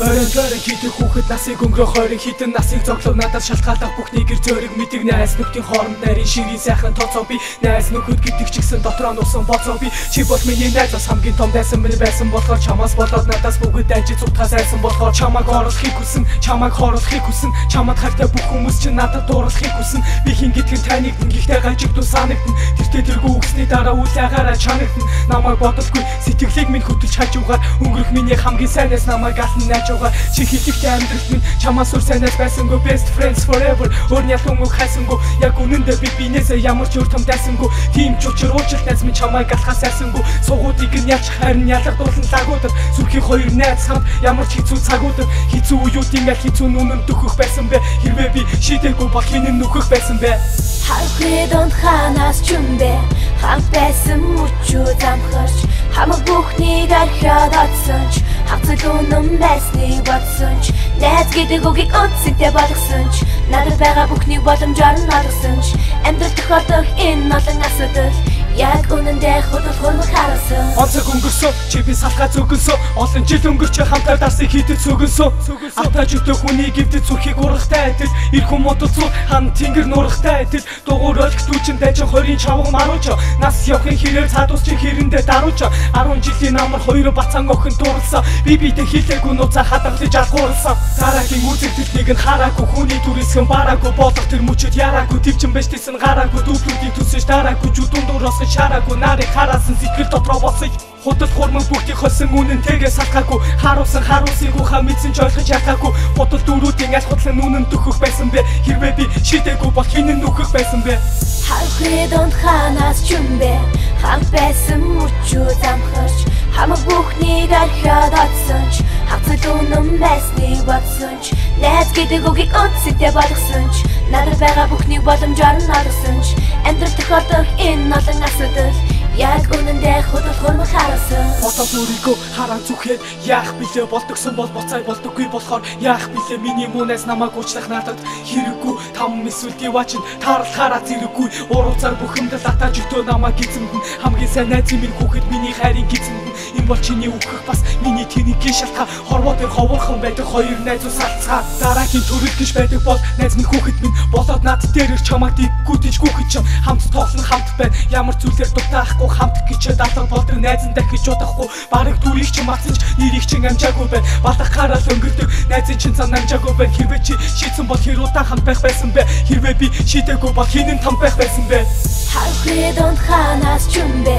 Орон хийдэг хүүхэд насыг өнгөрөх хорин хитэн насыг зоглов надад шалтгаалах бүхний гэр зөриг мэдэг найз нөхдийн хооронд нарийн ширийн сайхан тооцоо би найз нөхөд гэдэг ч гэсэн дотроо нуусан боцоо би чи бол миний найз бас хамгийн том дайсан минь байсан болохоор чамаас болоод надаас бүгд ажиж зүгтгаас айсан болохоор чамайг оруулахыг хүсэн чамайг хоруулахыг хүсэн чамд хайртай бүх хүмүүс чинь надад дууралахыг хүсэн би хин гэдгийг таныг гихтэй гажигдуу санагдана тэртээ тэргүй үгсний дараа үл агаараа чанагдана намайг бодолгүй сэтгэлийг минь хөтөлж хажуугаар өнгөрөх миний хамгийн сайнаас намайг ална чи хилэгтэй амьдралт минь чамаас өөр сайнаас байсангүй best friends forever өөрний ялгамгүй хайсангүй яг үнэндээ би бинээсээ ямар ч өөр том дайсангүй тийм ч учир уучлалт найз минь чамайг алхаас айсангүй сугуудыг нь ялч харин ялгадуулсан цагуудад сүрхийн хоёр найз хамт ямар ч хэцүү цагуудад хэцүү үеүүд ингээл хэцүү нүнэн дөхөх байсан бэ хэрвээ би шийдээгүй бол хинэн нүхэх байсан бэ Хавхи донд ханаас чүмбэ хамт байсан мөчөө замхарч хамаг бүхнийг архиад атсан ч хавцал үнэн байсныг бодсон ч найз гэдэг үгийг үнцэнтэй болгосон ч надад байгаа бүхнийг боломжоор нь олгосон ч амьдрал тохиолдох энэ олон асуудал яг үнэндээ хөдөл хурмаг харуулсан онцог өнгөрсөн чи би салхаа зүгэнсөн олон жил өнгөрч хамтаар дарсыг хийдэг зүгэнсөн автаж өтөх хүний гівдэд зүрхийг урахтай адил ир хүмүүдэлцүү хан тэнгэр нурахтай адил дугуур өлгтүүчин дайчин хорийн чавга маруулж нас явахын хэрээр цаадус чи хэрэндээ дарууж 10 жилийн амар хоёр бацаан охин дурлсан би битэй хилээгүй нууцаа хадгалж алгуулсан дараагийн үзэгдэлтийг нь хараагүй хүний түрээсгэн бараагүй болох тэр мөчөд яраагүй твчин байж тэсэн гараагүй дүүплүүдийг төсөж дараагүй жүдүн дуурас шараагүй нарыг хараасан сэтгэл дотроо босож худал хурмаг бүгдийг холсон үнэнтэйгээ салхаагүй харуулсан харуулсангүй ха мэдсэн ч ойлгож чадаагүй худал дөрүүдийн аль худлын үнэн дөхөх байсан бэ хэрвээ би шийдээгүй бол хинэн нүхэх байсан бэ Хавхи донд ханаас чүмбэ хамт байсан мөчөө замхарч хамаг бүхнийг архиад атсан ч хавцал үнэн байсныг бодсон ч найз гэдэг үгийг үнцэнтэй болгосон ч надад байгаа бүхнийг боломжоор нь олгосон ч амьдрал тохиолдох энэ олон асуудал яг үнэндээ хөдөл хурмаг харуулсан бодоод өөрийгөө хараа зүхэд яах билээ болдогсон бол боцай болдоггүй болохоор яах билээ миний муунаас намайг уучлах надад хэрэггүй там эсвэл диваач нь тааралхаараа зэрэггүй урууцаар бүхэмдэл атаж өтөө намайг эзэмдэн хамгийн сайн найз минь хүүхэд миний хайрын гизэмдэн энэ бол чиний үгэх бас миний тэнийгийн шалтгаан хорвоо дээр ховорхон байдаг хоёр найзуу салцгаа дараагийн төрөл гэж байдаг бол найз минь хүүхэд минь болоод над дээр чамайг дэггүүдэж гүхэд чам хамт тоолно хамт байна ямар зүйлээр дутаах хамт гэж даатан болдог найзан дахиж удахгүй бараг дүрийг ч мацж нэрийг ч амжаагүй байна балахаараа л өнгөрдөг найзын чинь цан амжаагүй байна хэрвээ чи шийдсэн бол хэр удаан хамт байх байсан бэ хэрвээ би шийдээгүй бол хинэн том байх байсан бэ Хавхи донд ханаас чүмбэ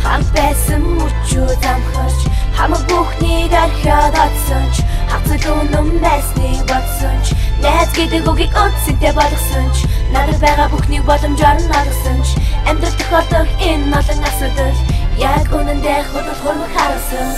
хамт байсан мөчөө замхарч хамаг бүхнийг архиад атсан ч хавцал үнэн байсныг бодсон ч найз гэдэг үгийг үнцэнтэй болгосон ч надад байгаа бүхнийг боломжоор нь олгосон ч амьдрал тохиолдох энэ олон асуудал яг үнэндээ хөдөл хурмаг харуулсан